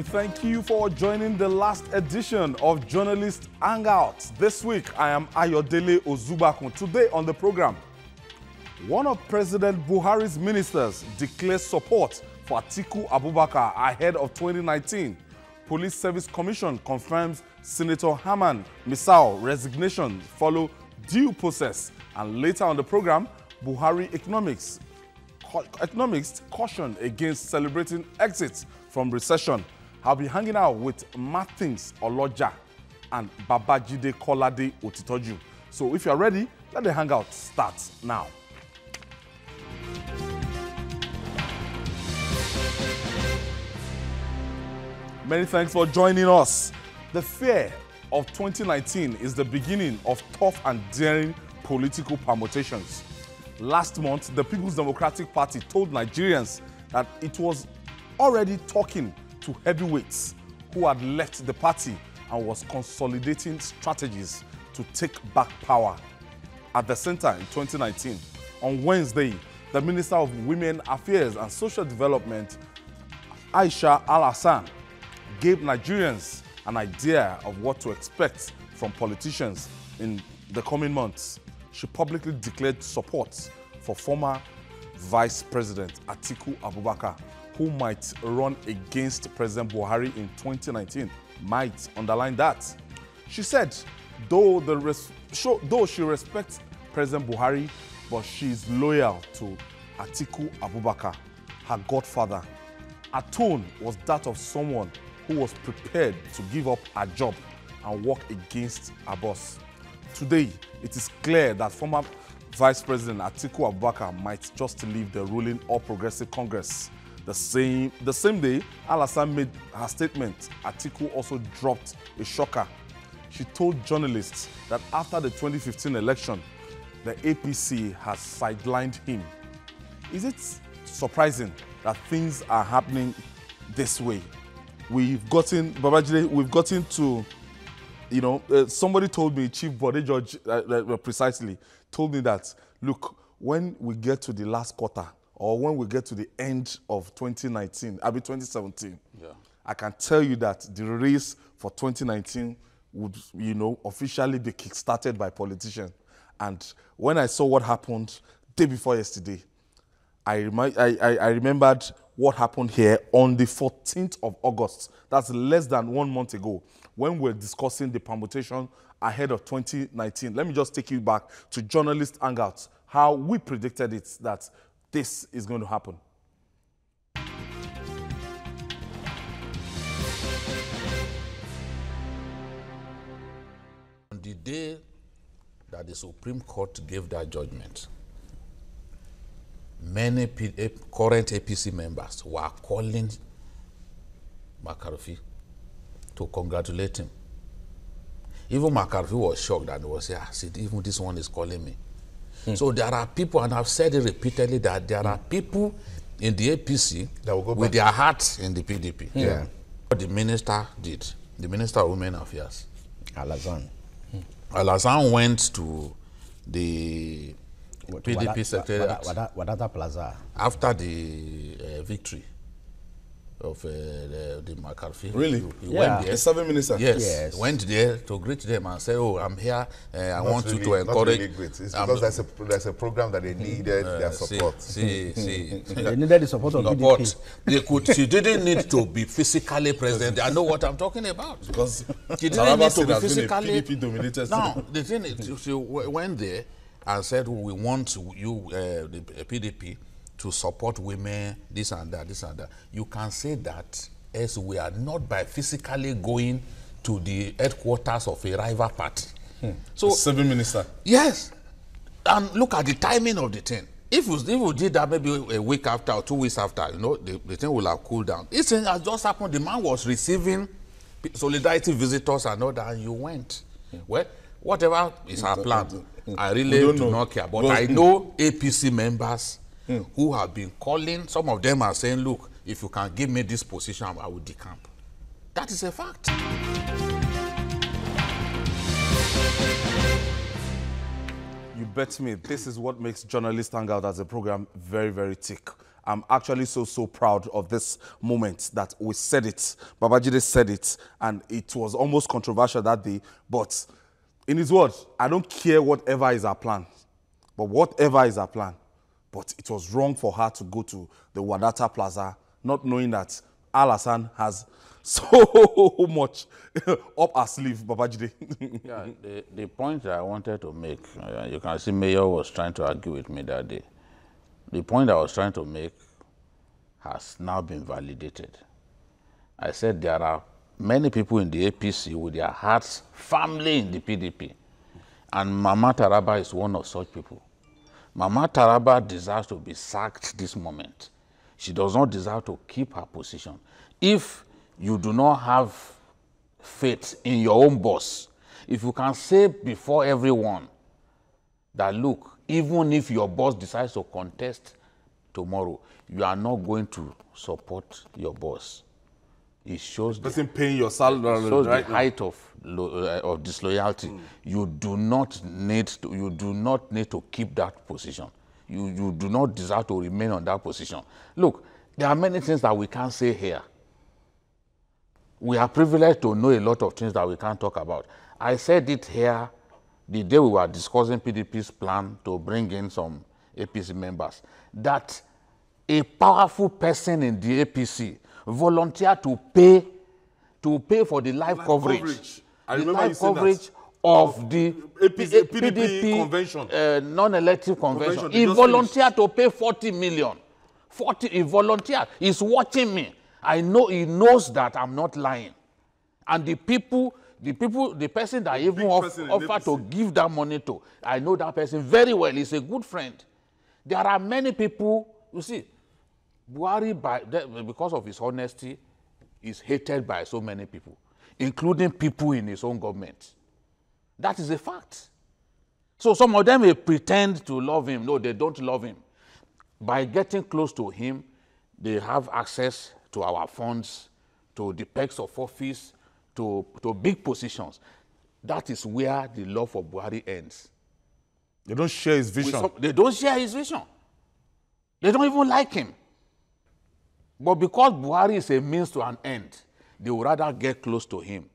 We thank you for joining the last edition of Journalist Hangout. This week, I am Ayodele Ozubakun. Today on the program, one of President Buhari's ministers declares support for Atiku Abubakar ahead of 2019. Police Service Commission confirms Senator Herman Misau resignation follow due process. And later on the program, Buhari economics caution against celebrating exits from recession. I'll be hanging out with Martins Oloja and Babajide Kolade Otitoju. So if you're ready, let the hangout start now. Many thanks for joining us. The fear of 2019 is the beginning of tough and daring political permutations. Last month, the People's Democratic Party told Nigerians that it was already talking to heavyweights who had left the party and was consolidating strategies to take back power at the center in 2019. On Wednesday, the Minister of Women Affairs and Social Development, Aisha Al-Hassan, gave Nigerians an idea of what to expect from politicians in the coming months. She publicly declared support for former Vice President Atiku Abubakar, who might run against President Buhari in 2019. Might underline that. She said, though she respects President Buhari, but she is loyal to Atiku Abubakar, her godfather. Her tone was that of someone who was prepared to give up her job and work against her boss. Today, it is clear that former Vice President Atiku Abubakar might just leave the ruling All Progressive Congress. The same day, Al-Hassan made her statement, Atiku also dropped a shocker. She told journalists that after the 2015 election, the APC has sidelined him. Is it surprising that things are happening this way? We've gotten to, somebody told me, Chief Bode George precisely, told me that, look, when we get to the last quarter, or when we get to the end of 2017, I can tell you that the race for 2019 would, officially be kickstarted by politicians. And when I saw what happened day before yesterday, I remembered what happened here on the 14th of August. That's less than 1 month ago, when we're discussing the permutation ahead of 2019. Let me just take you back to Journalist Hangout, how we predicted it, that this is going to happen. On the day that the Supreme Court gave that judgment, many current APC members were calling McCarthy to congratulate him. Even McCarthy was shocked and was saying, even this one is calling me. So there are people, and I've said it repeatedly, that there are people in the APC that will go with their hearts in the PDP. Yeah. What the minister did, the Minister of Women Affairs, Al-Hassan went to the PDP secretariat Wadata Plaza after the victory of the McCarthy. Really? He went there. The serving minister? Yes. Went there to greet them and say, oh, I'm here. I want you to encourage. Not really great. It's because there's a program that they needed their support. They needed the support of PDP. She didn't need to be physically present. I know what I'm talking about. Because she didn't need to be physically. PDP dominated. No, the thing is, she went there and said, we want you, the PDP, to support women, this and that, this and that. You can say that as we are not by physically going to the headquarters of a rival party. So, the serving minister. Yes. And look at the timing of the thing. If we did that maybe a week after or 2 weeks after, the thing will have cooled down. This thing has just happened. The man was receiving solidarity visitors and all that, and you went. Well, whatever is our plan, I really do not care. But I know APC members who have been calling. Some of them are saying, look, if you can give me this position, I will decamp. That is a fact. You bet me, this is what makes Journalist Hangout as a program very, very thick. I'm actually so proud of this moment that we said it. Babajide said it, and it was almost controversial that day. But in his words, I don't care whatever is our plan, but whatever is our plan. But it was wrong for her to go to the Wadata Plaza, not knowing that Al-Hassan has so much up her sleeve, Babajide. Yeah, the point that I wanted to make, you can see Mayor was trying to argue with me that day. The point I was trying to make has now been validated. I said there are many people in the APC with their hearts firmly in the PDP. And Mama Taraba is one of such people. Mama Taraba deserves to be sacked this moment. She does not deserve to keep her position. If you do not have faith in your own boss, if you can say before everyone that, look, even if your boss decides to contest tomorrow, you are not going to support your boss. It shows the person paying your salary, shows right? the height of disloyalty. You do not need to keep that position. You do not deserve to remain on that position. Look, there are many things that we can't say here. We are privileged to know a lot of things that we can't talk about. I said it here the day we were discussing PDP's plan to bring in some APC members, that a powerful person in the APC volunteered to pay for the live coverage. I the remember live coverage of the PDP convention, non-elective convention. He volunteered to pay 40 million. He volunteered. He's watching me. I know he knows that I'm not lying. And the person that even offered to give that money to, I know that person very well. He's a good friend. There are many people, you see, Buhari, because of his honesty, is hated by so many people, including people in his own government. That is a fact. So some of them may pretend to love him. No, they don't love him. By getting close to him, they have access to our funds, to the perks of office, to big positions. That is where the love for Buhari ends. They don't share his vision. They don't share his vision. They don't even like him. But because Buhari is a means to an end, they would rather get close to him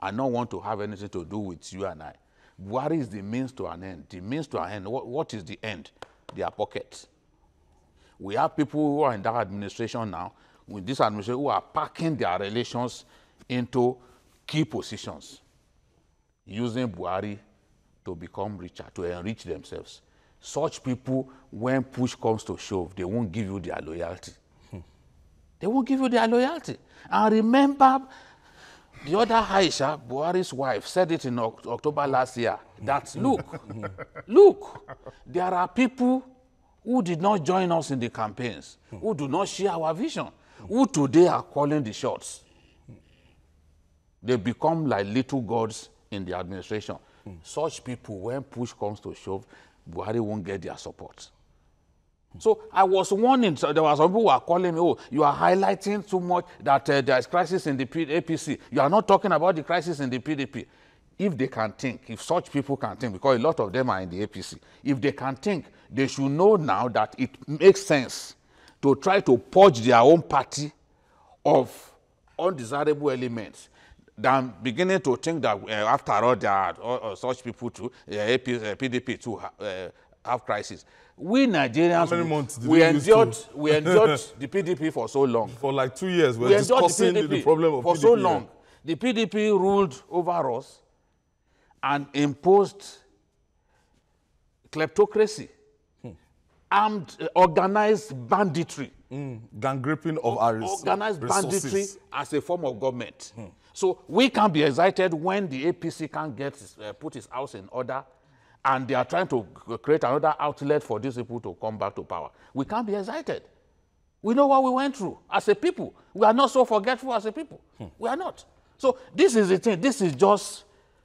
and not want to have anything to do with you and I. Buhari is the means to an end. The means to an end, what is the end? Their pockets. We have people who are in that administration now, with this administration, who are packing their relations into key positions, using Buhari to become richer, to enrich themselves. Such people, when push comes to shove, they won't give you their loyalty. They won't give you their loyalty. And remember, the other Aisha, Buhari's wife, said it in October last year, that, look, there are people who did not join us in the campaigns, who do not share our vision, who today are calling the shots. They become like little gods in the administration. Such people, when push comes to shove, Buhari won't get their support. So I was warning, so there were some people who were calling me, oh, you are highlighting too much that there is crisis in the APC. You are not talking about the crisis in the PDP. If they can think, if such people can think, because a lot of them are in the APC, if they can think, they should know now that it makes sense to try to purge their own party of undesirable elements than beginning to think that after all, there are such people too, PDP too have crisis. We Nigerians, we endured the PDP for so long. For like 2 years, we're discussing the problem of for PDP. so long. The PDP ruled over us and imposed kleptocracy, armed, organized banditry. Gang gripping of our organized resources. banditry as a form of government. So we can be excited when the APC can't put its house in order, and they are trying to create another outlet for these people to come back to power. We can't be excited. We know what we went through as a people. We are not so forgetful as a people. We are not. So this is the thing. This is just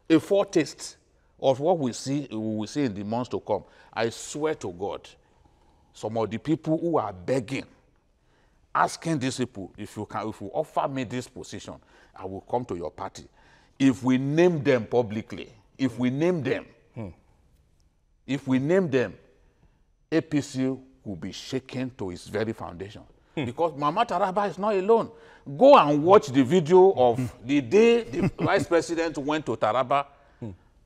a foretaste of what we will see in the months to come. I swear to God, some of the people who are begging, asking these people, if you offer me this position, I will come to your party. If we name them publicly, if we name them, APC will be shaken to its very foundation. Because Mama Taraba is not alone. Go and watch the video of the day the vice president went to Taraba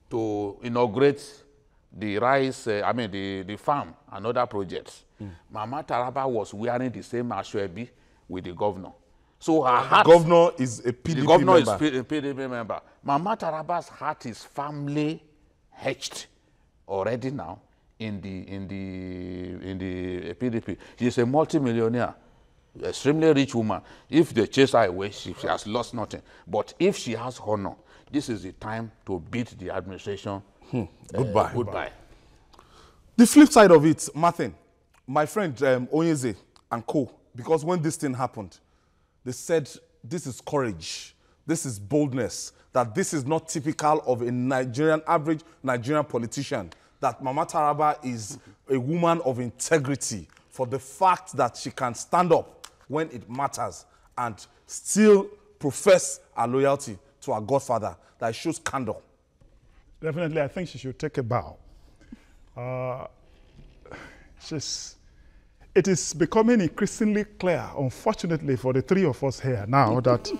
to inaugurate the rice, the farm and other projects. Mama Taraba was wearing the same ashwebi with the governor. So her heart... The governor is a PDP The governor member. is a PDP member. Mama Taraba's heart is firmly hatched already now in the PDP. She is a multimillionaire, extremely rich woman. If they chase her away, she has lost nothing. But if she has honor, this is the time to beat the administration. Goodbye. Goodbye. The flip side of it, Martin, my friend Onyeze and co, because when this thing happened, they said this is courage, this is boldness, that this is not typical of a average Nigerian politician, that Mama Taraba is a woman of integrity for the fact that she can stand up when it matters and still profess her loyalty to her godfather, that shows candor. Definitely, I think she should take a bow. It is becoming increasingly clear, unfortunately for the three of us here now, that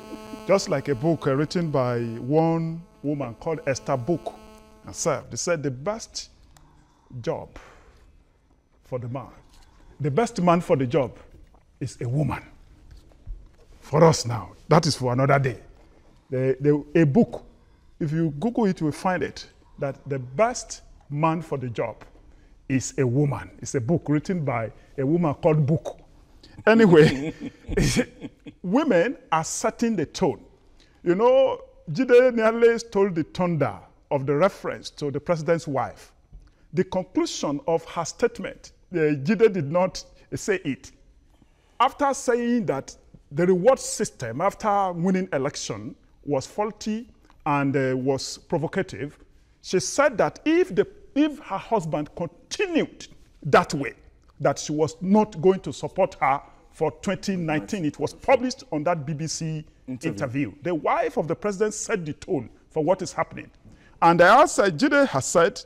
just like a book written by one woman called Esther Book herself, they said the best job for the man, the best man for the job is a woman. For us now, that is for another day. A book, if you Google it, you will find it, that the best man for the job is a woman. It's a book written by a woman called Book. Anyway, women are setting the tone. You know, Jide nearly stole the thunder of the reference to the president's wife. The conclusion of her statement, Jide did not say it. After saying that the reward system after winning election was faulty and was provocative, she said that if her husband continued that way, that she was not going to support her for 2019. It was published on that BBC interview. The wife of the president set the tone for what is happening. And as Jide has said,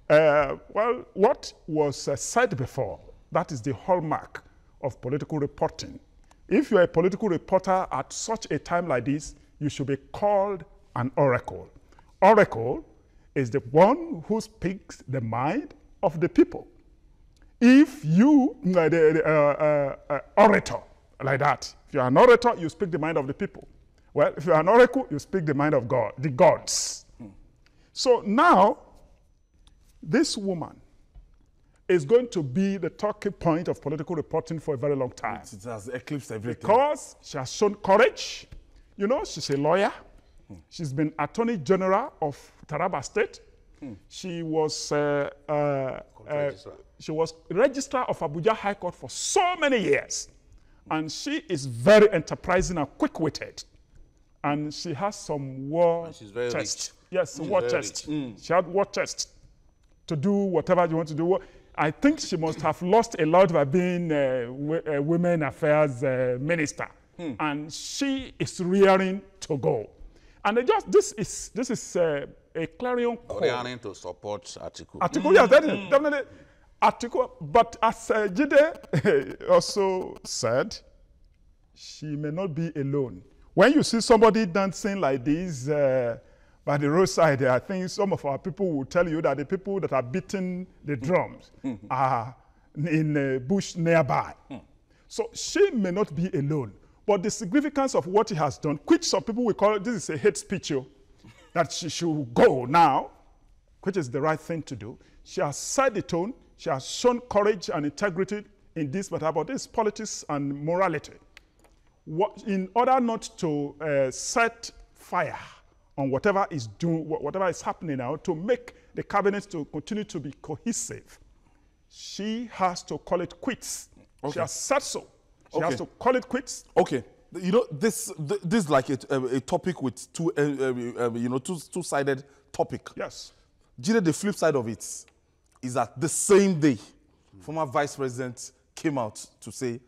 well, what was said before, that is the hallmark of political reporting. If you're a political reporter at such a time like this, you should be called an oracle. Oracle is the one who speaks the mind of the people. If you, orator, like that, if you're an orator, you speak the mind of the people. Well, if you're an oracle, you speak the mind of God, the gods. So now, this woman is going to be the talking point of political reporting for a very long time. It has eclipsed everything. Because she has shown courage. You know, she's a lawyer. She's been Attorney General of Taraba State. She was Registrar of Abuja High Court for so many years. And she is very enterprising and quick-witted. And she has some war chest. Yes, war chest. She had war chest to do whatever you want to do. I think she must have lost a lot by being Women Affairs Minister. And she is rearing to go. And this is a clarion call. Rearing to support Atiku. Atiku, yes, definitely. Atiku, but as Jide also said, she may not be alone. When you see somebody dancing like this by the roadside, I think some of our people will tell you that the people that are beating the drums are in a bush nearby. So she may not be alone. But the significance of what he has done, which some people will call, this is a hate speech, that she should go now, which is the right thing to do. She has set the tone. She has shown courage and integrity in this matter, but this is politics and morality. In order not to set fire on whatever is happening now, to make the cabinet to continue to be cohesive, she has to call it quits. Okay. She has said so. She has to call it quits. Okay. You know, this is like a topic with two-sided topic. Yes. Jide, the flip side of it is that the same day, former vice president came out to say,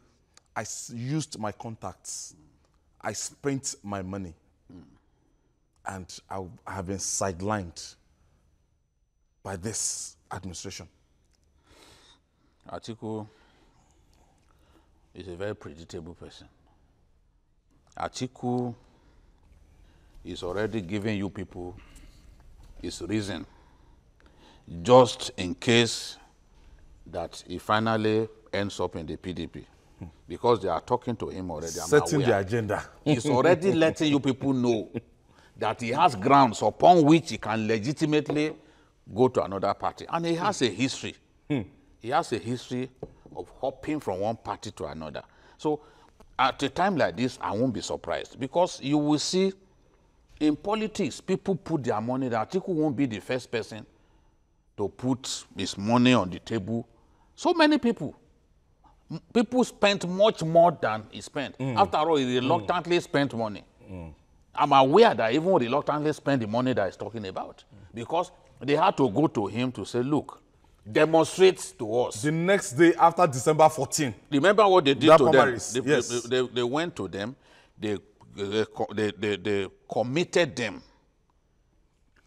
I used my contacts, I spent my money, and I have been sidelined by this administration. Atiku is a very predictable person. Atiku is already giving you people his reason, just in case that he finally ends up in the PDP. Because they are talking to him already. Setting the agenda. He's already letting you people know that he has grounds upon which he can legitimately go to another party. And he has a history. He has a history of hopping from one party to another. So at a time like this, I won't be surprised. Because you will see in politics, people put their money there. Atiku won't be the first person to put his money on the table. So many people. People spent much more than he spent. After all, he reluctantly spent money. I'm aware that even reluctantly spent the money that he's talking about. Because they had to go to him to say, look, demonstrate to us. The next day after December 14. Remember what they did to them? Yes. They went to them, they committed them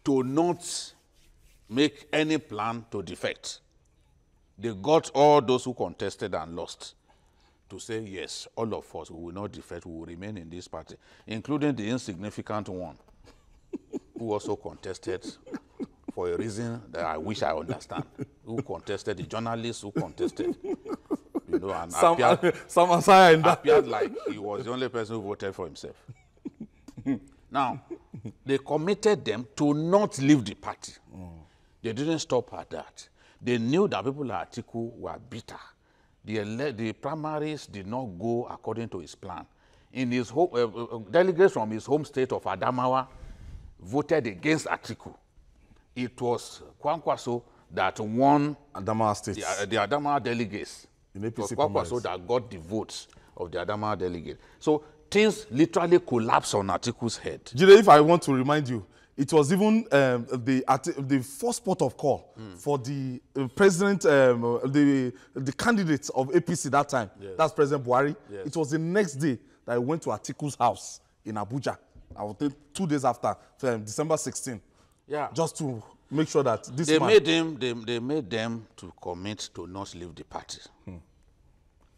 to not make any plan to defect. They got all those who contested and lost to say, yes, all of us, we will not defect, we will remain in this party, including the insignificant one who also contested for a reason that I wish I understand, who contested, the journalist who contested, you know, and appeared like he was the only person who voted for himself. Now, they committed them to not leave the party. They didn't stop at that. They knew that people like Atiku were bitter. The primaries did not go according to his plan. In his home, delegates from his home state of Adamawa voted against Atiku. It was Kwankwaso that won Adamawa State. The Adamawa delegates. It was Kwankwaso that got the votes of the Adamawa delegate. So things literally collapsed on Atiku's head. Jide, if I want to remind you, it was even the first port of call for the president, the candidate of APC that time. Yes. That's President Buhari. Yes. It was the next day that I went to Atiku's house in Abuja. I would think 2 days after, December 16. Yeah. Just to make sure that this they made them to commit to not leave the party.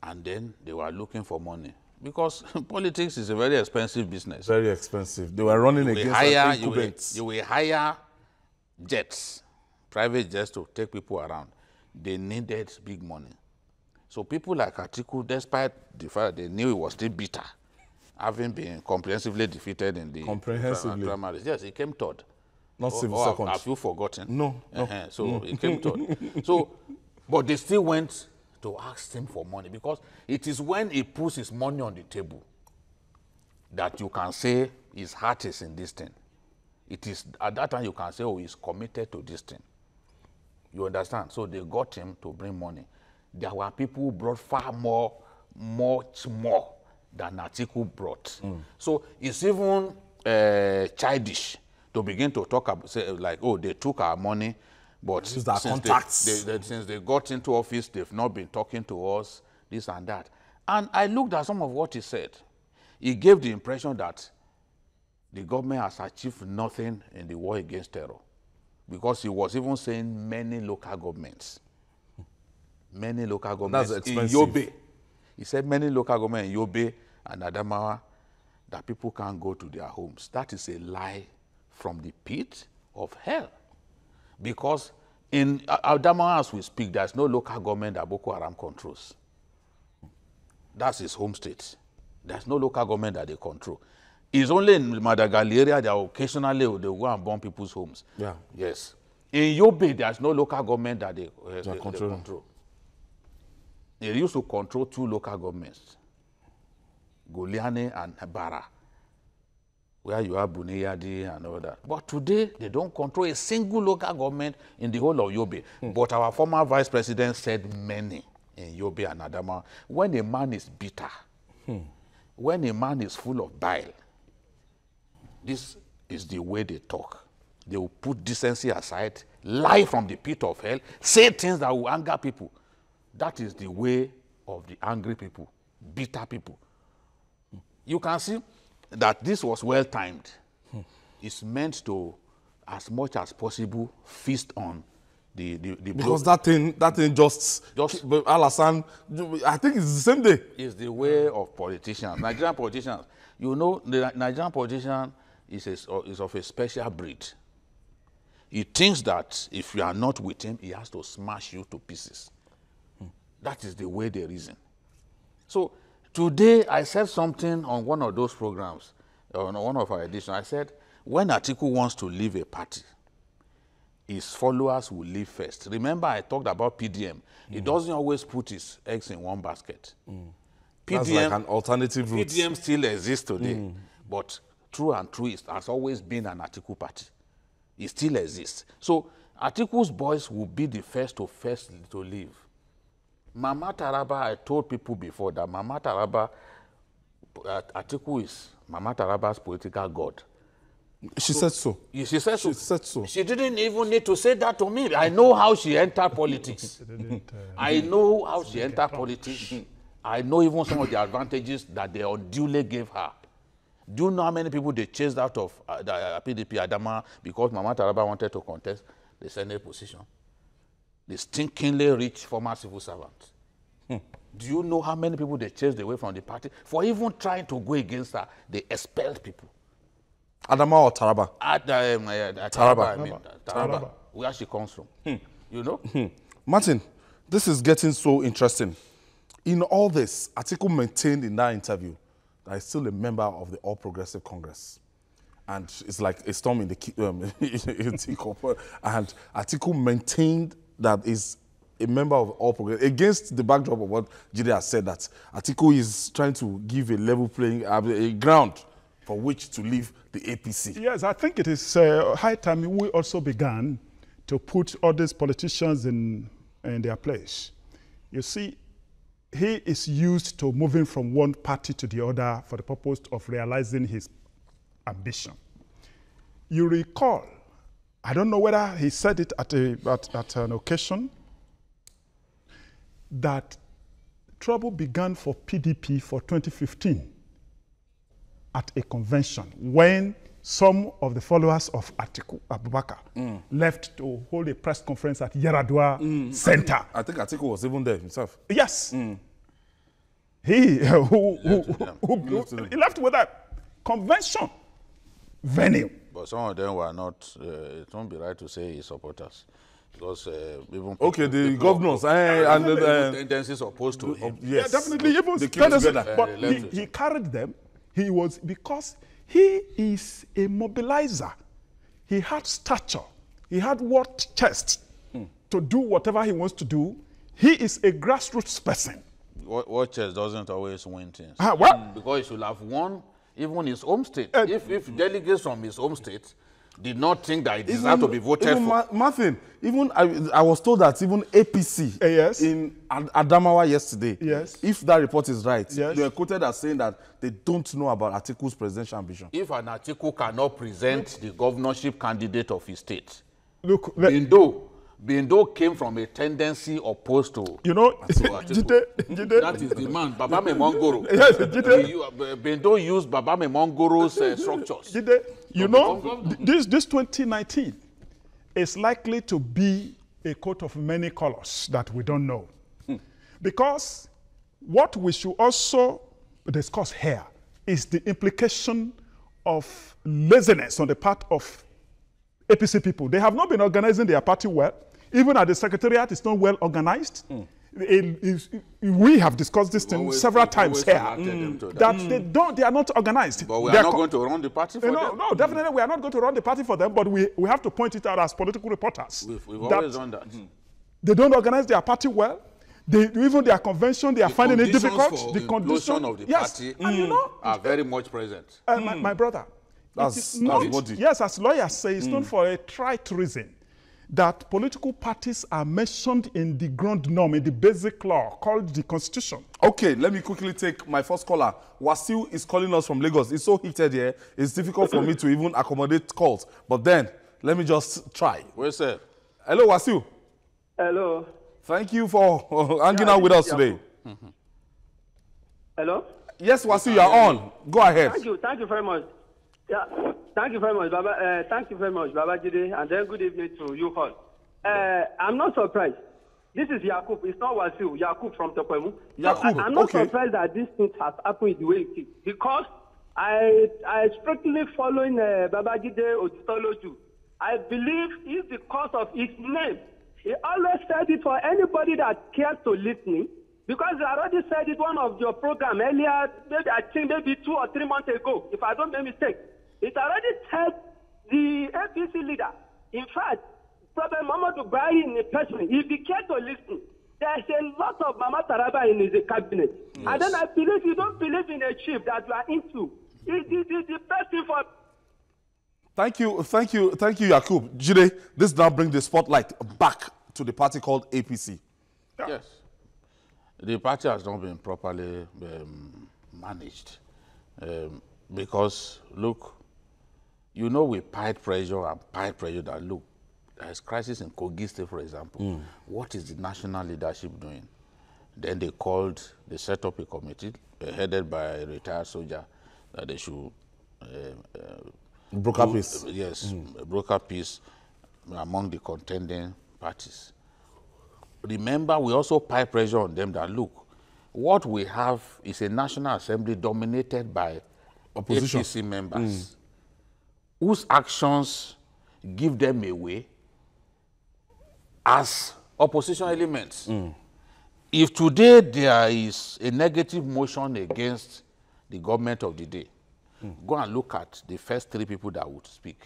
And then they were looking for money. Because politics is a very expensive business. Very expensive. They were running against you will hire jets, private jets to take people around. They needed big money. So people like Atiku, despite the fact they knew he was still bitter, having been comprehensively defeated in the primaries. Yes, he came third. Not civil second. Have you forgotten? No. So he came third. So, but they still went to ask him for money, because it is when he puts his money on the table that you can say his heart is in this thing. It is at that time you can say, oh, he's committed to this thing. You understand? So they got him to bring money. There were people who brought much more than Atiku brought. So it's even childish to begin to talk about, say, like, oh, they took our money, but since they got into office, they've not been talking to us, this and that. And I looked at some of what he said. He gave the impression that the government has achieved nothing in the war against terror, because he was even saying many local governments. Many local governments in Yobe. He said many local governments in Yobe and Adamawa that people can't go to their homes. That is a lie from the pit of hell. Because in Adamawa, as we speak, there's no local government that Boko Haram controls. That's his home state. There's no local government that they control. It's only in Madagali area that occasionally they go and bomb people's homes. Yeah. Yes. In Yobe, there's no local government that they control. They used to control 2 local governments, Goliane and Bara, where you have Buniyadi and all that. But today, they don't control a single local government in the whole of Yobe. But our former vice president said many in Yobe and Adama. When a man is bitter, when a man is full of bile, this is the way they talk. They will put decency aside, lie from the pit of hell, say things that will anger people. That is the way of the angry people, bitter people. You can see that this was well timed. It's meant to, as much as possible, feast on because that thing just Alassane, I think it's the same day. It's the way of politicians. Nigerian politicians, you know, the Nigerian politician is of a special breed. He thinks that if you are not with him, he has to smash you to pieces. That is the way they reason. So today I said something on one of those programs, on one of our editions. I said, when Atiku wants to leave a party, his followers will leave first. Remember, I talked about PDM. He doesn't always put his eggs in one basket. That's like an alternative route. PDM still exists today, but true and true, it has always been an Atiku party. It still exists. So Atiku's boys will be the first to leave. Mama Taraba, I told people before that Mama Taraba, Atiku is Mama Taraba's political god. She said so. She said so. She said so. She didn't even need to say that to me. I know how she entered politics. I know how she entered politics. I know even some of the advantages that they unduly gave her. Do you know how many people they chased out of the PDP Adama because Mama Taraba wanted to contest the Senate position? The stinkingly rich former civil servant. Do you know how many people they chased away from the party? For even trying to go against her, they expelled people. Adama or Taraba? Taraba. I mean, Taraba, where she comes from. You know? Martin, this is getting so interesting. In all this, Atiku maintained in that interview that he's still a member of the All Progressive Congress. And it's like a storm in the teacup. And Atiku maintained that he's a member of All Progressive, against the backdrop of what Jide has said, that Atiku is trying to give a level playing, a ground for which to leave the APC. Yes, I think it is high time we also began to put all these politicians in their place. You see, he is used to moving from one party to the other for the purpose of realizing his ambition. You recall, I don't know whether he said it at an occasion, that trouble began for PDP for 2015 at a convention when some of the followers of Atiku Abubakar left to hold a press conference at Yaradua Center. I think Atiku was even there himself. Yes. He left with that convention venue. But some of them were not, it won't be right to say his supporters. Because even the governors and the tendencies opposed to him. Yes. Yeah, definitely. Even they came together. But he carried them. He was, because he is a mobilizer. He had stature. He had war chest to do whatever he wants to do. He is a grassroots person. War chest doesn't always win things. What? Because he should have won even his home state. If delegates from his home state did not think that it deserved to be voted for. Martin, even I was told that even APC in Adamawa yesterday, if that report is right, they were quoted as saying that they don't know about Atiku's presidential ambition. If an Atiku cannot present the governorship candidate of his state, look, Bindo came from a tendency opposed to, you know, Jide. That is the man, Baba Memongoro. Yes, Jide. Bindo used Baba Memongoro's structures. Jide, you know, this 2019 is likely to be a coat of many colors that we don't know. Because what we should also discuss here is the implication of laziness on the part of APC people. They have not been organizing their party well. Even at the secretariat, it's not well organized. We have discussed this thing several times here. That they are not organized. But we are not going to run the party for them. No, definitely we are not going to run the party for them, but we have to point it out as political reporters. We've always done that. They don't organize their party well. Even their convention, they are finding it difficult. The conditions of the party are very much present. My brother, that's body. Yes, as lawyers say, it's not for a trite reason that political parties are mentioned in the ground norm, in the basic law called the Constitution. Okay, let me quickly take my first caller. Wasiu is calling us from Lagos. It's so heated here. It's difficult for me to even accommodate calls. But then, let me just try. Where's that? Hello, Wasiu. Hello. Thank you for hanging out with us today. Hello? Yes, Wasiu, you're on. Go ahead. Thank you very much. Yeah, thank you very much, Baba. Thank you very much, Baba Jide, and then good evening to you all. I'm not surprised. This is Yakub. It's not Wasil. Yakub from Topemu. Yakub, I'm not okay. surprised that this thing has happened the way it is because I strictly following Babajide Otitoloju. I believe it's because of his name. He always said it for anybody that cares to listen. Because I already said it one of your program earlier, maybe I think maybe 2 or 3 months ago, if I don't make mistake. It already said the APC leader. In fact, Prophet Muhammadu Buhari in a person, if he cares to listen, there's a lot of Mama Taraba in his cabinet. Yes. And then I believe you don't believe in a chief that you are into. It's the best thing for... Thank you, Yakub. Jide, this now brings the spotlight back to the party called APC. Yeah. Yes. The party has not been properly managed because, look, you know we pied pressure that, look, there's crisis in Kogi State, for example. What is the national leadership doing? Then they set up a committee headed by a retired soldier that they should broker peace. Yes, broker peace among the contending parties. Remember, we also pie pressure on them that, look, what we have is a National Assembly dominated by opposition APC members whose actions give them away as opposition elements. If today there is a negative motion against the government of the day, go and look at the first 3 people that would speak.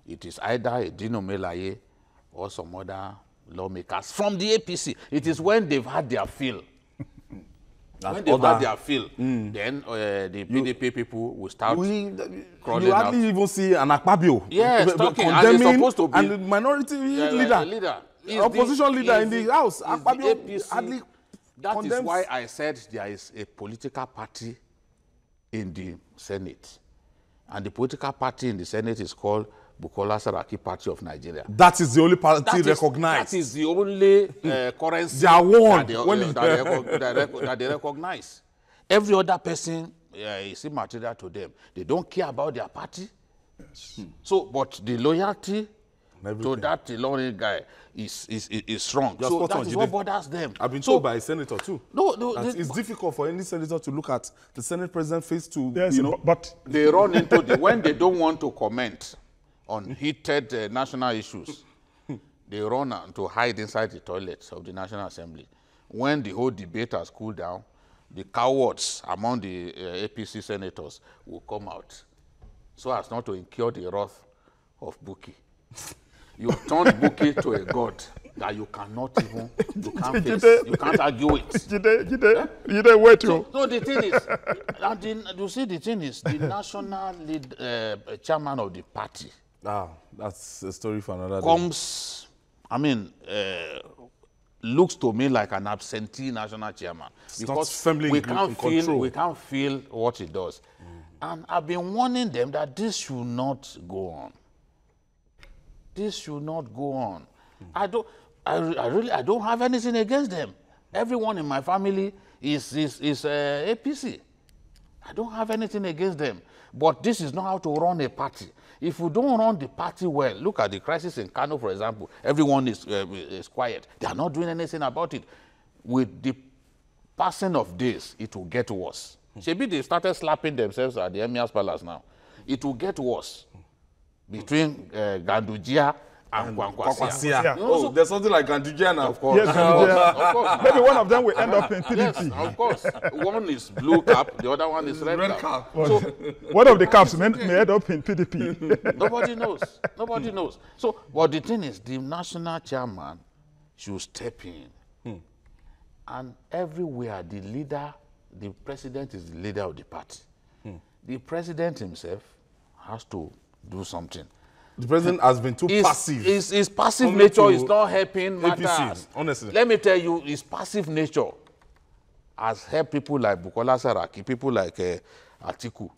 It is either a Dino Melaye or some other lawmakers from the APC. It is when they've had their fill. When they've had their fill, then the PDP people will start crawling out. You hardly even see an Akpabio. Yes, talking, and it's supposed to be and the minority leader. Opposition leader in the House. Akpabio hardly That is why I said there is a political party in the Senate. And the political party in the Senate is called Bukola Saraki Party of Nigeria. That is the only party recognized. That is the only currency they are one that they recognize. Every other person is immaterial to them. They don't care about their party. Yes. So, but the loyalty to that Ilorin guy is strong. So that is what bothers them. I've been told by a senator too. It's difficult for any senator to look at the Senate president face to, yes, but they run into when they don't want to comment on heated national issues, they run to hide inside the toilets of the National Assembly. When the whole debate has cooled down, the cowards among the APC senators will come out so as not to incur the wrath of Buki. You turn Buki to a god that you cannot even, you can't face, you can't argue with. You don't wait to. So the thing is, you see, the thing is, the national chairman of the party, that's a story for another day. Comes, I mean, looks to me like an absentee national chairman. Because we can't feel what he does. And I've been warning them that this should not go on. This should not go on. I don't have anything against them. Everyone in my family is APC. I don't have anything against them. But this is not how to run a party. If you don't run the party well, look at the crisis in Kano, for example. Everyone is quiet. They are not doing anything about it. With the passing of days, it will get worse. Maybe they started slapping themselves at the Emir's Palace now. It will get worse between Gandujia and Kwankwasia. Oh, there's something like Gandujia now. Of course. Yes, of course. Maybe one of them will end up in PDP. Yes, of course. One is blue cap, the other one is red cap. So, one of the caps may end up in PDP. Nobody knows. Nobody knows. So, but the thing is, the national chairman should step in. And everywhere, the president is the leader of the party. The president himself has to do something. The president has been too passive. His passive nature is not helping matters. APC, honestly. Let me tell you, his passive nature has helped people like Bukola Saraki, people like Atiku,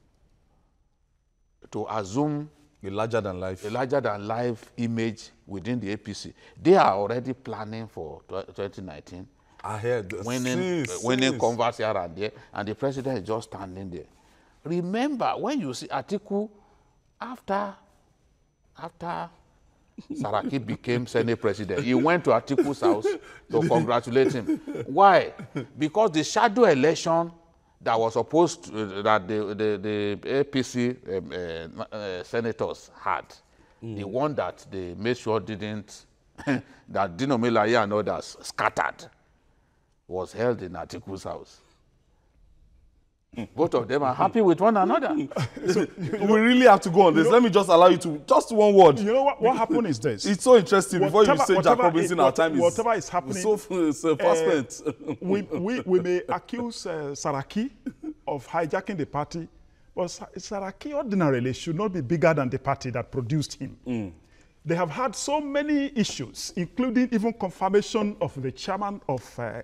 to assume a larger-than-life image within the APC. They are already planning for 2019. I heard winning converts here and there, and the president is just standing there. Remember, when you see Atiku, after Saraki became Senate president. He went to Atiku's house to congratulate him. Why? Because the shadow election that was supposed to, that the APC senators had, the one that they made sure didn't, that Dino Melaye and others scattered, was held in Atiku's house. Both of them are happy with one another. So, we really have to go on this. Let me just allow you to, just one word. You know what happened is this. It's so interesting. Before you say Jack Robinson, our time is whatever is happening. so fast spent. we may accuse Saraki of hijacking the party, but Saraki ordinarily should not be bigger than the party that produced him. They have had so many issues, including even confirmation of the chairman of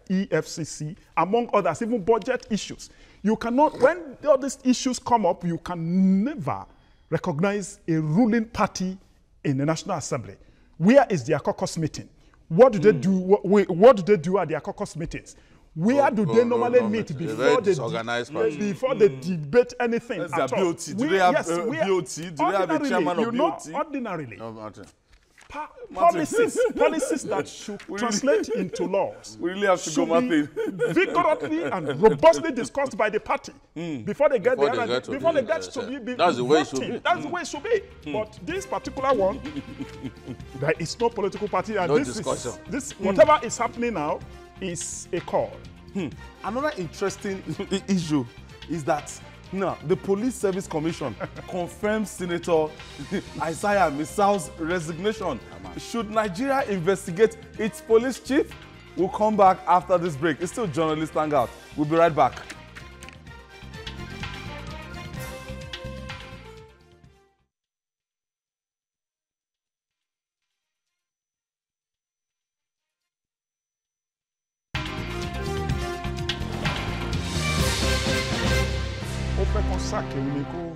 EFCC, among others, even budget issues. You cannot, when all these issues come up, you can never recognize a ruling party in the National Assembly. Where is their caucus meeting? What do they do? What do they do at their caucus meetings? Where do they normally meet before they debate anything at all? BOT. Do they have BOT? Do they have a chairman of BOT? Ordinarily. No, Martin. Policies that should translate into laws. We really have to go, Martin. Vigorously and robustly discussed by the party before they get to be that's the way it should be. That's the way it should be. But this particular one, there is no political party, and no this discussion. Whatever is happening now is a call. Another interesting issue is that now the Police Service Commission confirms Senator Isaiah Misau's resignation. Should Nigeria investigate its police chief? We'll come back after this break. It's still Journalist Hangout. We'll be right back.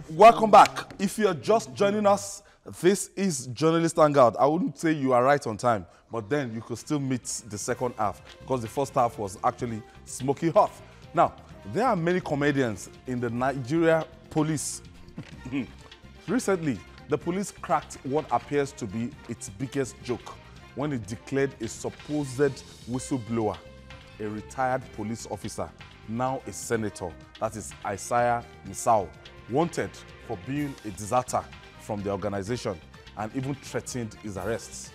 Welcome back. If you're just joining us, this is Journalist Hangout. I wouldn't say you are right on time, but then you could still meet the second half because the first half was actually smoky hot. Now, there are many comedians in the Nigeria police. Recently, the police cracked what appears to be its biggest joke when it declared a supposed whistleblower, a retired police officer, now a senator, that is Isaiah Misau, wanted for being a deserter from the organization and even threatened his arrests.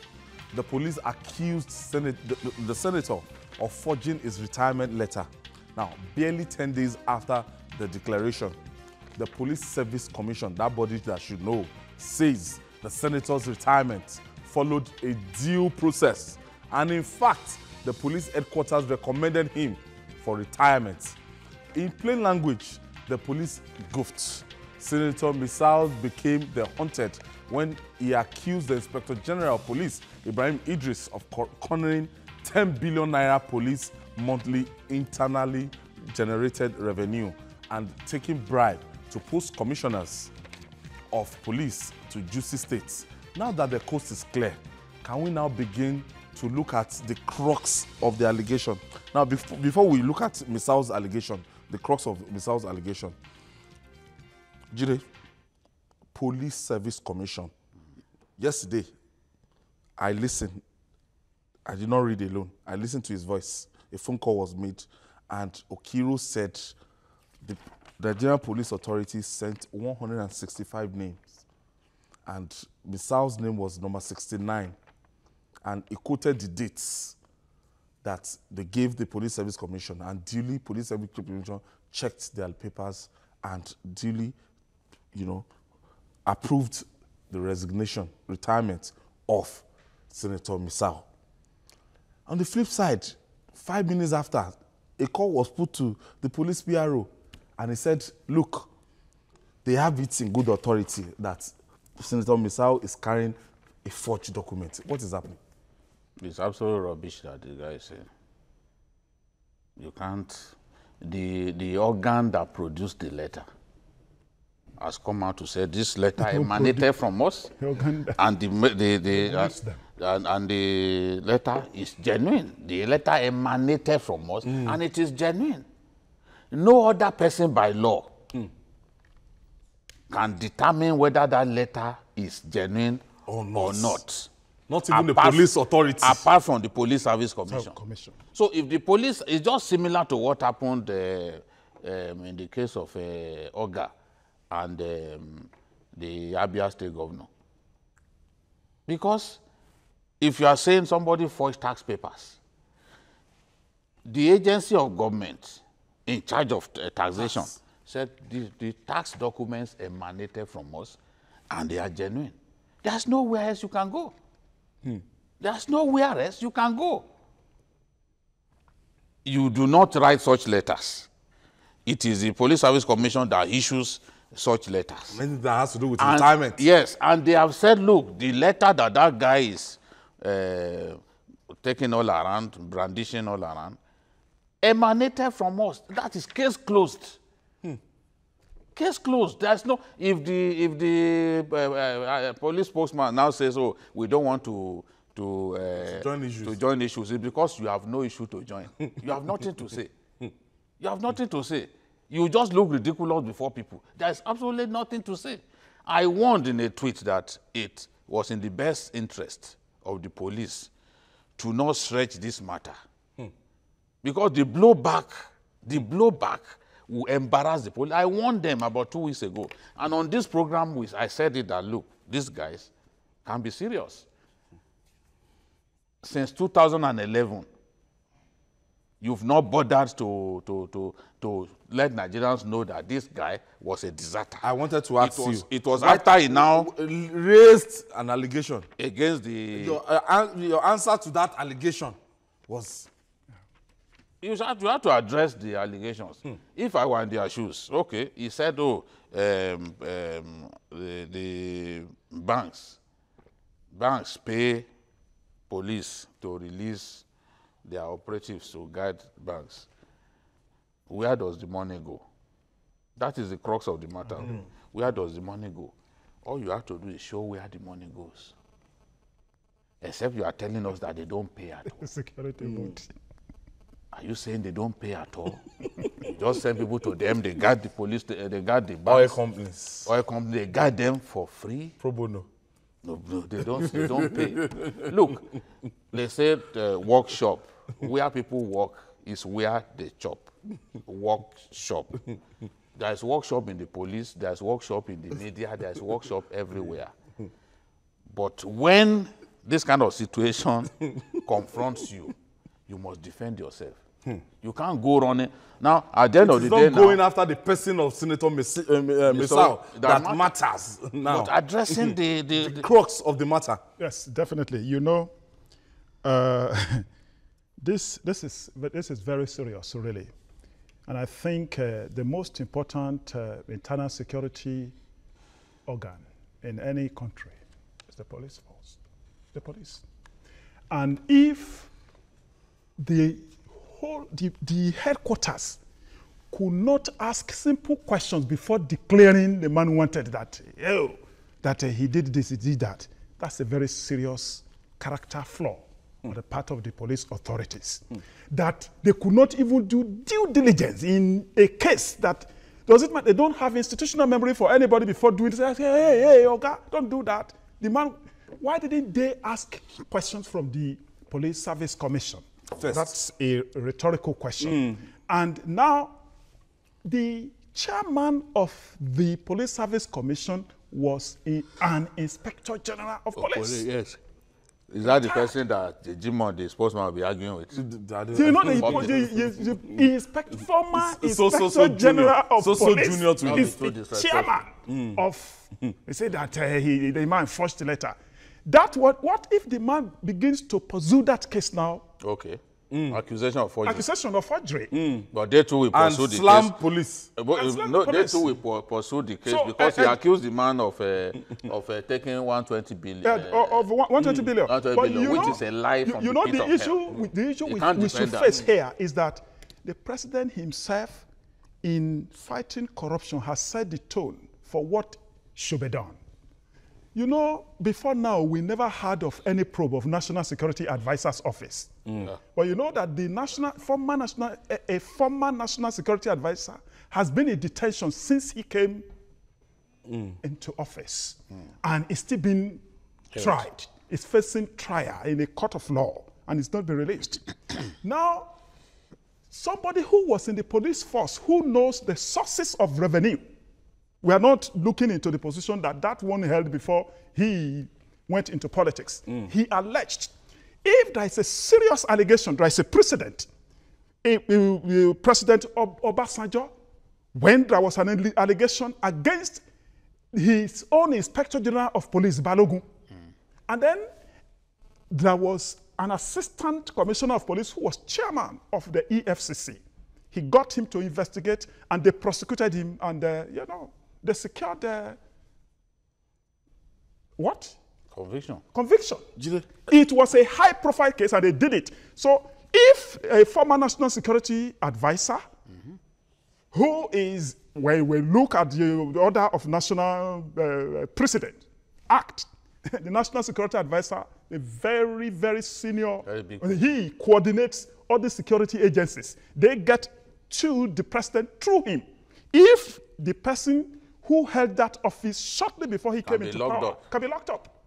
The police accused the senator of forging his retirement letter. Now, barely 10 days after the declaration, the Police Service Commission, that body that should know, says the senator's retirement followed a due process. And in fact, the police headquarters recommended him for retirement. In plain language, the police goofed. Senator Misau became the hunted when he accused the Inspector General of Police, Ibrahim Idris, of cornering 10 billion naira police monthly internally generated revenue and taking bribe to post commissioners of police to juicy states. Now that the coast is clear, can we now begin to look at the crux of the allegation? Now, before we look at Misau's allegation, the crux of Misau's allegation, Jide, Police Service Commission. Yesterday, I listened. I did not read alone. I listened to his voice. A phone call was made, and Okiru said the Nigerian Police Authority sent 165 names, and Misau's name was number 69. And he quoted the dates that they gave the Police Service Commission, and duly Police Service Commission checked their papers and duly, approved the resignation, retirement of Senator Misau. On the flip side, 5 minutes after, a call was put to the police PRO, and he said, look, they have it in good authority that Senator Misau is carrying a forged document. What is happening? It's absolute rubbish that the guy is saying. You can't. The organ that produced the letter has come out to say this letter emanated from us, and the letter is genuine. The letter emanated from us, and it is genuine. No other person by law can determine whether that letter is genuine or not. Not even the police authority. Apart from the Police Service Commission. Commission. So if the police is just similar to what happened in the case of Oga and the Abia State Governor. Because if you are saying somebody forged tax papers, the agency of government in charge of taxation said the tax documents emanated from us and they are genuine. There's nowhere else you can go. There's nowhere else you can go. You do not write such letters. It is the Police Service Commission that issues such letters. Anything that has to do with retirement. Yes, and they have said, look, the letter that guy is taking all around, brandishing all around, emanated from us. That is case closed. Case closed. There's no, if the police spokesman now says, oh, we don't want to join issues, it's because you have no issue to join. You have nothing to say. You have nothing to say. You just look ridiculous before people. There's absolutely nothing to say. I warned in a tweet that it was in the best interest of the police to not stretch this matter. Because the blowback will embarrass the police. I warned them about 2 weeks ago. And on this program, I said it that, look, these guys can be serious. Since 2011, you've not bothered to let Nigerians know that this guy was a deserter. I wanted to ask you. It was after he now raised an allegation against the... Your answer to that allegation was... You have to address the allegations. If I were in their shoes, okay, he said, oh, the banks pay police to release their operatives to guide banks. Where does the money go? That is the crux of the matter. Where does the money go? All you have to do is show where the money goes. Except you are telling us that they don't pay at all. Security board. Are you saying they don't pay at all? You just send people to them, they guard the police, they guard the banks. Oil companies. Oil companies, they guard them for free. Pro bono. No, they don't pay. Look, they said workshop. Where people work is where they chop. Workshop. There's workshop in the police, there's workshop in the media, there's workshop everywhere. But when this kind of situation confronts you, you must defend yourself. You can't go running. Now, at the end of the day, it's not going after the person of Senator Misao that matters now. But addressing the crux of the matter. Yes, definitely. You know, this is very serious, really. And I think the most important internal security organ in any country is the police force, the police. And if the headquarters could not ask simple questions before declaring the man wanted that, he did this, he did that, that's a very serious character flaw on the part of the police authorities. That they could not even do due diligence in a case that, does it matter, they don't have institutional memory for anybody before doing this. Hey, okay, don't do that. The man, why didn't they ask questions from the Police Service Commission? First. That's a rhetorical question. And now, the chairman of the Police Service Commission was an Inspector General of Police. Yes. Is that the person that the Jimon, the spokesman, will be arguing with? You know, the former Inspector General of Police junior to is the chairman of... They say that the man forged the letter. What if the man begins to pursue that case now? Okay. Accusation of forgery. Accusation of forgery. But they too will pursue the slam case. Police. No, they too will pursue the case because he accused the man of taking 120 billion. Of 120 billion. 120 but billion, which is a lie from you know the pit the of issue. hell. The issue we should face here is that the president himself, in fighting corruption, has set the tone for what should be done. You know, before now, we never heard of any probe of National Security Advisor's Office. But you know that the former National Security Advisor has been in detention since he came into office and is still being tried is facing trial in a court of law and is not be released. Now, somebody who was in the police force, who knows the sources of revenue, we are not looking into the position that one held before he went into politics. He alleged, if there is a serious allegation, there is a precedent. President Obasanjo, when there was an allegation against his own Inspector General of Police, Balogun, and then there was an Assistant Commissioner of Police who was chairman of the EFCC. He got him to investigate, and they prosecuted him, and they secured what? Conviction. Conviction. It was a high-profile case, and they did it. So if a former national security advisor, who is, when we look at the Order of National Precedent Act, the National Security Advisor, a very, very senior, he coordinates all the security agencies. They get to the president through him. If the person who held that office shortly before he came into power can be locked up,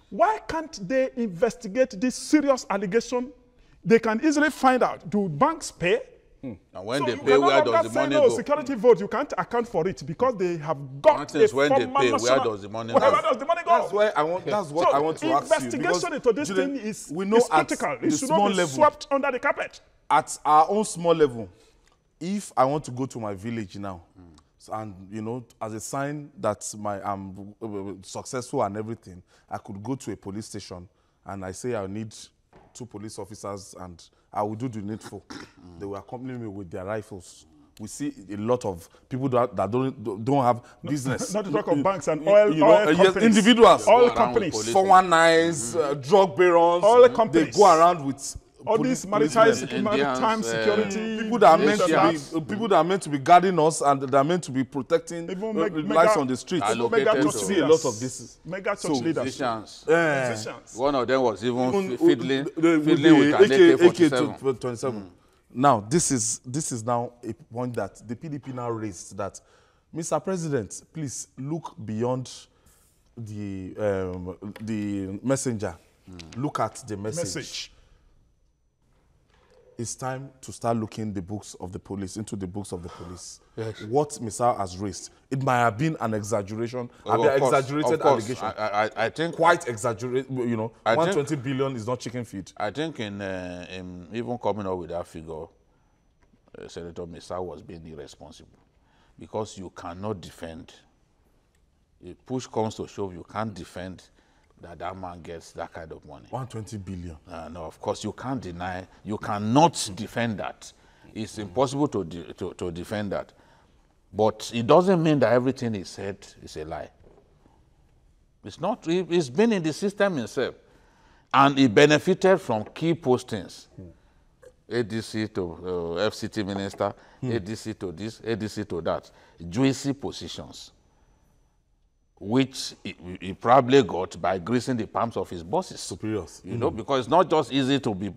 why can't they investigate this serious allegation? They can easily find out, do banks pay? And when they pay, where does the money go? Security vote, you can't account for it because they have got a when they pay, where does the money go? Where does the money go? That's why I want. That's what I want to ask you. Investigation into this thing is critical. It should not be swept under the carpet. At our own small level, if I want to go to my village now, and as a sign that I'm successful and everything, I could go to a police station and I say I need 2 police officers and I will do the needful. They will accompany me with their rifles. We see a lot of people that don't have business. Not to talk of banks and oil companies. Yes, individuals. Oil companies. 419s, drug barons. Oil companies. They go around with all these maritime security. People that are meant to be guarding us and that are meant to be protecting lives on the streets. We see a lot of this. Mega church leaders. One of them was even fiddling with an AK-47. Now, this is now a point that the PDP now raised, that, Mr. President, please look beyond the messenger. Look at the message. It's time to start looking into the books of the police. Yes. What Mr. has raised, it might have been an exaggeration, exaggerated allegation. I think quite exaggerated. 120 billion is not chicken feed. I think in even coming up with that figure, Senator Mr. was being irresponsible, because you cannot defend. If push comes to shove, you can't defend that man gets that kind of money. 120 billion. No, of course, you can't deny, you cannot defend that. It's impossible to defend that. But it doesn't mean that everything he said is a lie. It's not, it's been in the system itself. And he benefited from key postings. ADC to FCT minister, ADC to this, ADC to that. Juicy positions, which he probably got by greasing the palms of his bosses. Superiors. Because it's not just easy to be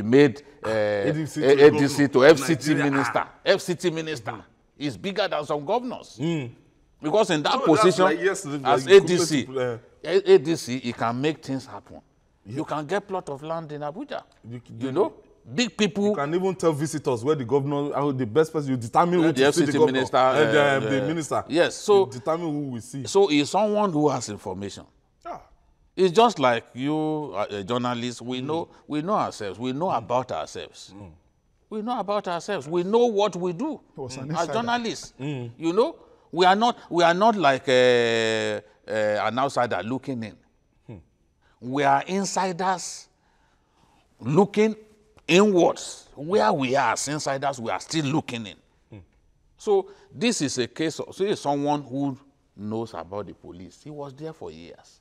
made ADC to FCT minister. FCT minister is bigger than some governors. Because in that position, as ADC, he can make things happen. Yeah. You can get plot of land in Abuja. Big people. You can even tell visitors where the governor, the best person, you determine who to see the governor. The minister. Yes, so you determine who we see. So he's someone who has information. It's just like you, a journalist. We know ourselves. We know about ourselves. We know about ourselves. We know what we do as journalists. We are not like an outsider looking in. We are insiders looking inwards. Where we are as insiders, we are still looking in. So this is a case of someone who knows about the police. He was there for years.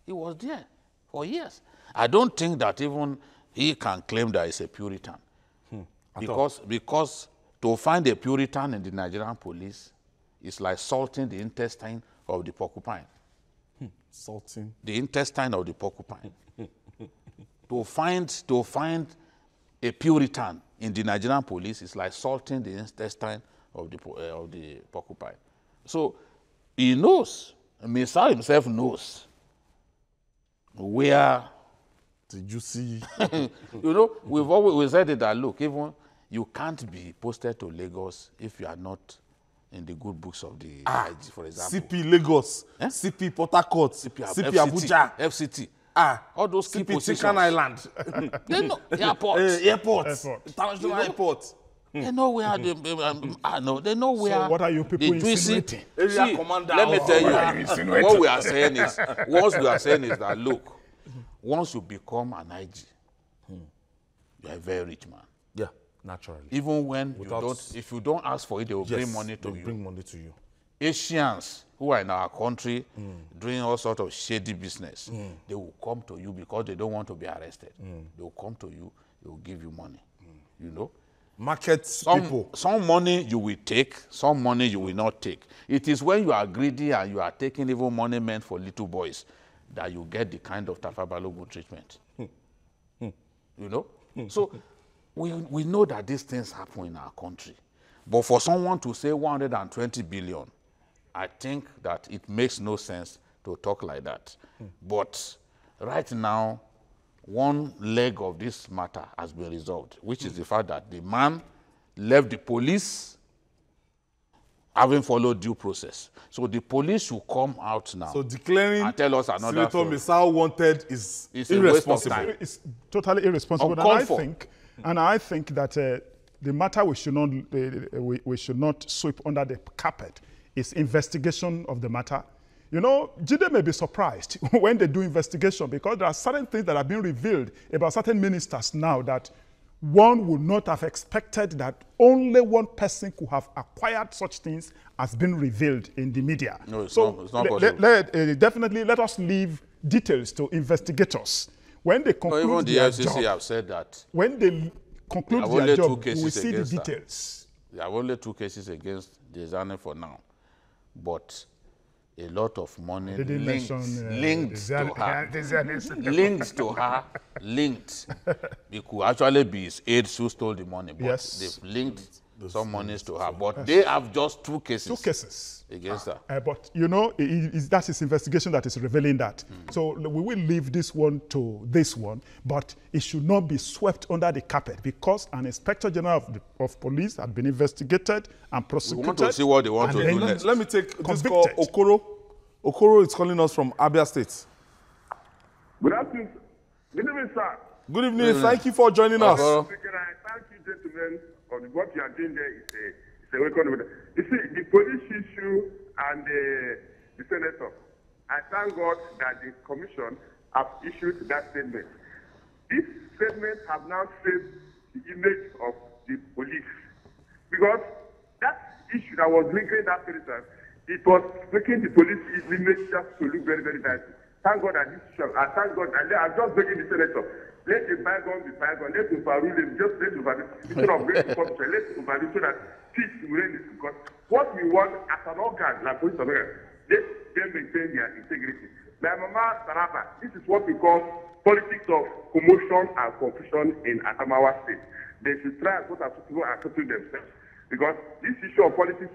He was there for years. I don't think that even he can claim that he's a Puritan. Because to find a Puritan in the Nigerian police is like salting the intestine of the porcupine. Salting? The intestine of the porcupine. To find a Puritan in the Nigerian police is like salting the intestine of the porcupine. So he knows, Mr. himself knows where Did you see? You know, we said it that, look, even you can't be posted to Lagos if you are not in the good books of the IG, for example. CP Lagos, CP Port Harcourt, CP Abuja, FCT. All those key positions. Chicken Island. They know airport. International airport. They know where they know where. So what are you people insinuating? See, commander. Let me tell you, what we are saying is, that look, once you become an IG, you are a very rich man. Yeah, naturally. Even when if you don't ask for it, they will bring money to you. Bring money to you. Asians who are in our country doing all sorts of shady business, they will come to you because they don't want to be arrested. They will come to you, they will give you money. You know? People. Some money you will take, some money you will not take. It is when you are greedy and you are taking even money meant for little boys that you get the kind of Tafa Balogun treatment. You know? So we know that these things happen in our country. But for someone to say 120 billion, I think that it makes no sense to talk like that. But right now, one leg of this matter has been resolved, which is the fact that the man left the police having followed due process. So the police should come out now. So declaring and tell us another Senator story. Misal wanted is irresponsible. It's totally irresponsible. And I think that the matter we should not sweep under the carpet is investigation of the matter. You know, Jide may be surprised when they do investigation because there are certain things that are being revealed about certain ministers now that one would not have expected that only one person could have acquired such things as been revealed in the media. No, it's not possible. Definitely let us leave details to investigators. When they conclude even the their FCC job, have said that. When they conclude their job, we will see the details. There are only 2 cases against Desane for now. But a lot of money linked to her. It could actually be his aides who stole the money, but they've linked some monies to her. But they have just 2 cases. 2 cases against her. But you know, that's his investigation that is revealing that. So we will leave this one to this one, but it should not be swept under the carpet because an Inspector General of Police had been investigated and prosecuted. We want to see what they want to do next. Let me take this call. Okoro. Okoro is calling us from Abia State. Good afternoon. Good evening, sir. Good evening. Thank you for joining us. Thank you, gentlemen, for what you are doing there. It's a welcome. You see, the police issue and the senator, I thank God that the commission have issued that statement. This statement has now saved the image of the police because that issue that was linking that senator, it was making the police image just to look very, very nice. Thank God that this issue, I thank God, and I'm just begging the senator, let the bygone be bygone, let's overrule him, just let's overrule him. Instead of great corruption, let's overrule so that peace will reign. Because what we want as an organ, like police organ, let them maintain their integrity. Like Mama Saraba, this is what we call politics of commotion and confusion in Adamawa State. They should try and put as people are settling themselves. Because this issue of politics,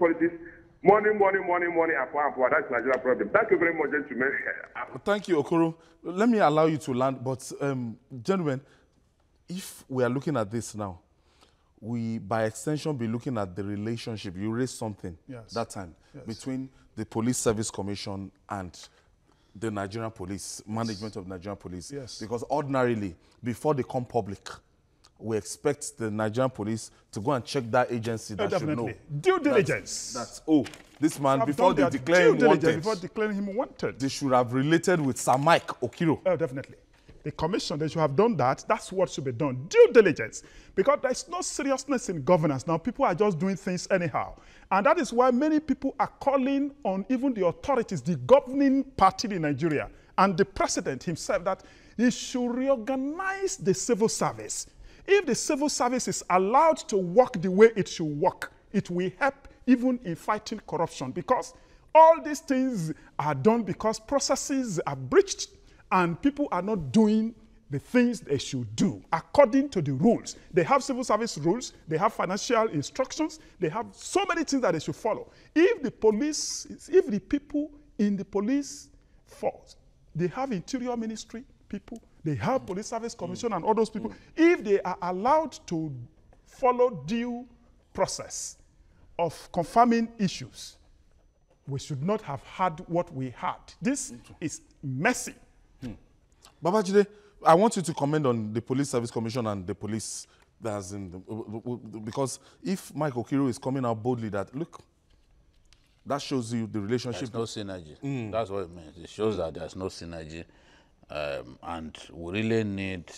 money, and power, that's Nigerian problem. Thank you very much, gentlemen. Thank you, Okoro. Let me allow you to land, but gentlemen, if we are looking at this now, we, by extension, be looking at the relationship. You raised something that time between the Police Service Commission and the Nigerian Police, management of Nigerian Police. Yes. Because ordinarily, before they come public, we expect the Nigerian Police to go and check that agency that should know. Due diligence. That's this man, before they declare him wanted. Before declaring him wanted. They should have related with Sir Mike Okiro. Oh, definitely. The commission, they should have done that. That's what should be done. Due diligence. Because there's no seriousness in governance. Now, people are just doing things anyhow. And that is why many people are calling on even the authorities, the governing party in Nigeria, and the president himself, that he should reorganize the civil service. If the civil service is allowed to work the way it should work, it will help even in fighting corruption, because all these things are done because processes are breached and people are not doing the things they should do according to the rules. They have civil service rules, they have financial instructions, they have so many things that they should follow. If the police, if the people in the police force, they have interior ministry people, They have Police Service Commission and all those people. If they are allowed to follow due process of confirming issues, we should not have had what we had. This is messy. Babajide, I want you to comment on the Police Service Commission and the police that's in the, because if Mike Okiro is coming out boldly that, look, that shows you the relationship. There's no synergy. That's what it means. It shows that there's no synergy. And we really need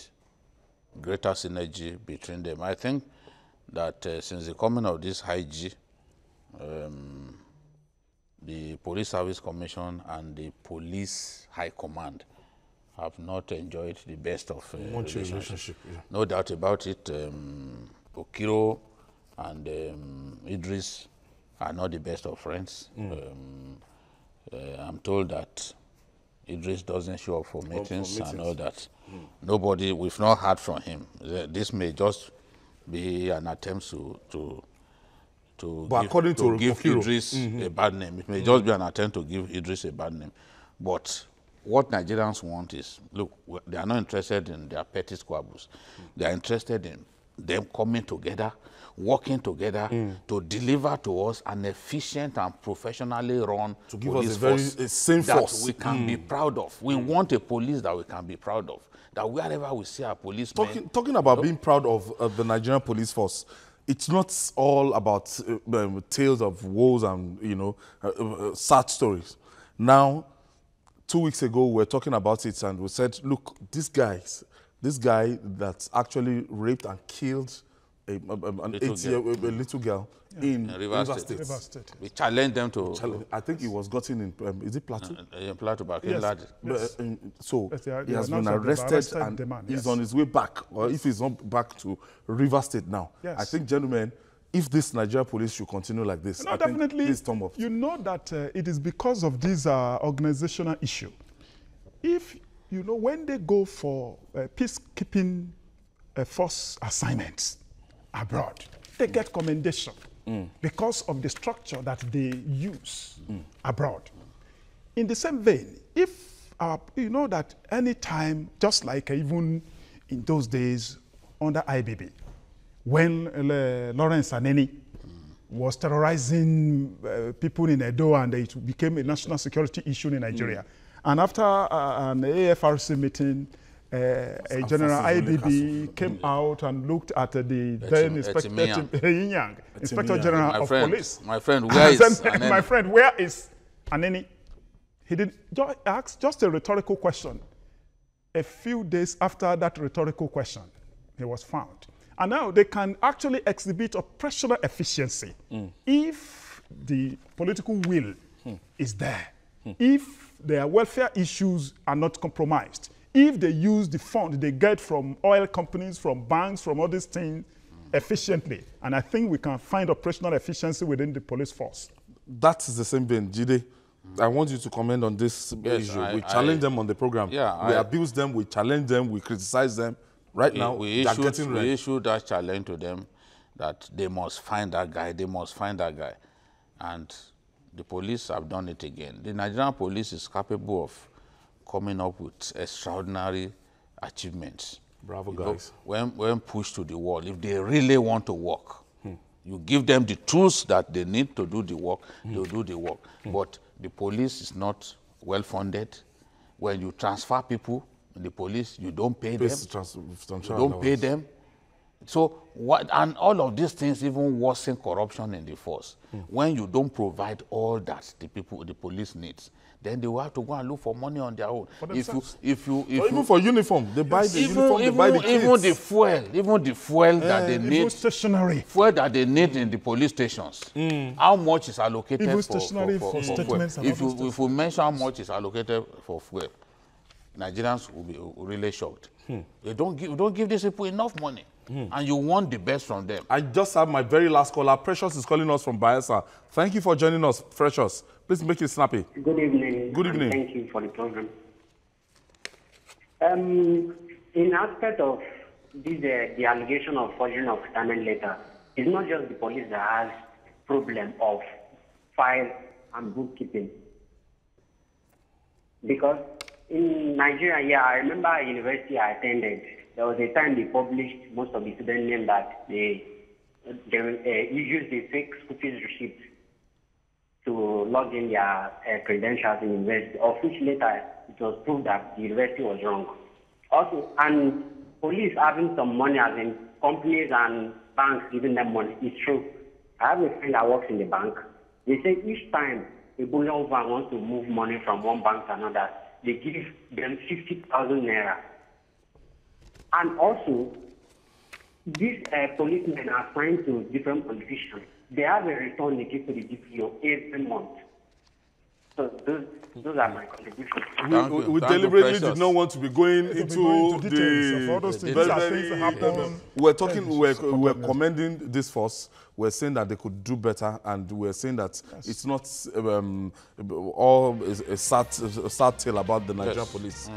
greater synergy between them. I think that since the coming of this high G, the Police Service Commission and the Police High Command have not enjoyed the best of relationship. Yeah. No doubt about it. Okiro and Idris are not the best of friends. I'm told that Idris doesn't show up for meetings and all that. Nobody, we've not heard from him. This may just be an attempt to give Idris a bad name. It may just be an attempt to give Idris a bad name. But what Nigerians want is, look, they are not interested in their petty squabbles. They are interested in them coming together, working together to deliver to us an efficient and professionally run to give police us a very same force that we can be proud of. We want a police that we can be proud of. That wherever we see our policemen... Talking about being proud of the Nigerian police force, it's not all about tales of woes and, you know, sad stories. Now, 2 weeks ago, we were talking about it and we said, look, this guy that actually raped and killed a little girl in Rivers State. We challenged them to... I think he was gotten in, is it Plateau? In Plateau, back in Yes. So he has been arrested and he's on his way back, or if he's not back to Rivers State now. Yes. I think, gentlemen, if this Nigeria police should continue like this, No, I definitely. think thumb up. You know that it is because of this organizational issue. If, you know, when they go for peacekeeping force assignments abroad, they get commendation because of the structure that they use abroad. In the same vein, if, you know that any time, just like even in those days under IBB, when Lawrence Aneni was terrorizing people in Edo and it became a national security issue in Nigeria. And after an AFRC meeting, a general IBB came out and looked at the then Inspector General of Police. My friend, where is Aneni? My friend, where is Aneni? He did ask just a rhetorical question. A few days after that rhetorical question, he was found. And now they can actually exhibit operational efficiency if the political will is there, if their welfare issues are not compromised, if they use the fund they get from oil companies, from banks, from all these things efficiently. And I think we can find operational efficiency within the police force. That is the same vein. Jide, I want you to comment on this issue. We challenge them on the program. Yeah, we abuse them, we challenge them, we criticize them. Right now, we issued that challenge to them that they must find that guy, they must find that guy. And the police have done it again. The Nigerian police is capable of coming up with extraordinary achievements. Bravo, guys. When pushed to the wall, if they really want to work, you give them the tools that they need to do the work, they'll do the work. But the police is not well funded. When you transfer people, the police, you don't pay them. You don't pay them. So what? And all of these things even worsen corruption in the force. When you don't provide all that the police needs, then they will have to go and look for money on their own. Even for uniform, they buy the uniform, they buy the kits. Even the fuel that they need. Stationary. Fuel that they need in the police stations. How much is allocated even for statements? Fuel? If we mention how much is allocated for fuel, Nigerians will be really shocked. You don't give these people enough money, and you want the best from them. I just have my very last caller. Precious is calling us from Bayelsa. Thank you for joining us, Precious. Please make it snappy. Good evening. Good evening. Thank you for the program. In aspect of this, the allegation of forging of retirement letter, it's not just the police that has problem of file and bookkeeping, because In Nigeria, yeah, I remember a university I attended. There was a time they published most of the student names that they used the fake school fees receipt to log in their credentials in university, of which later it was proved that the university was wrong. Also, and police having some money, as in companies and banks giving them money, is true. I have a friend that works in the bank. They say each time a bullion van wants to move money from one bank to another, they give them 50,000 naira. And also, these policemen are assigned to different politicians. They have a return they give to the DPO every month. So those are my contributions. We deliberately did not want to be going into details of all those things. These are things that happen. We're commending this force. We're saying that they could do better, and we're saying that it's not all a sad tale about the Nigerian police.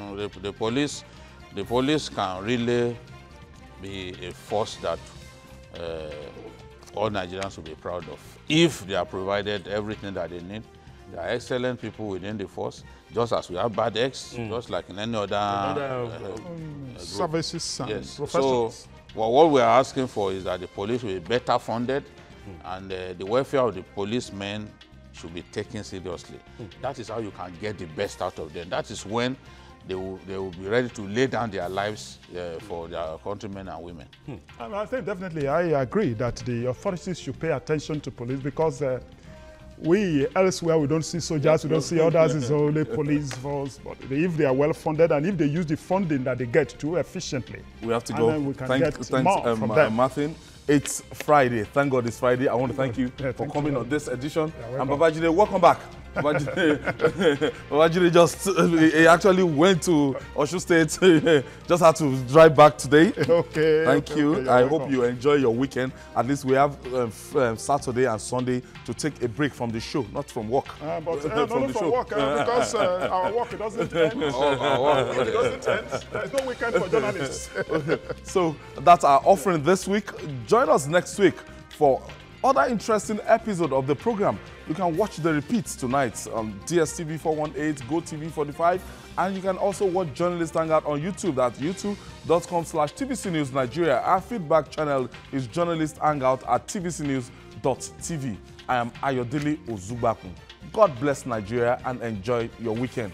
The police can really be a force that all Nigerians will be proud of if they are provided everything that they need. There are excellent people within the force, just as we have bad eggs, just like in any other services and professions. So, what we are asking for is that the police will be better funded, and the welfare of the policemen should be taken seriously. That is how you can get the best out of them. That is when they will be ready to lay down their lives for their countrymen and women. I think definitely I agree that the authorities should pay attention to police, because we elsewhere we don't see soldiers, we don't see others, it's only police force. But if they are well funded and if they use the funding that they get too efficiently, we have to go. Then we can get more from them. Martin, it's Friday. Thank God it's Friday. I want to thank you for coming on this edition. And Babajide, welcome back. Babajide just he actually went to Osun State, just had to drive back today. Okay. Thank you. I hope you enjoy your weekend. At least we have Saturday and Sunday to take a break from the show, not from work. But not from work, because our work, it doesn't end. It doesn't end. There's no weekend for journalists. So that's our offering this week. Join us next week for other interesting episode of the program. You can watch the repeats tonight on DSTV 418, GoTV 45, and you can also watch Journalist Hangout on YouTube. That's youtube.com/TVC News Nigeria. Our feedback channel is Journalist Hangout at tvcnews.tv. I am Ayodele Ozubakun. God bless Nigeria and enjoy your weekend.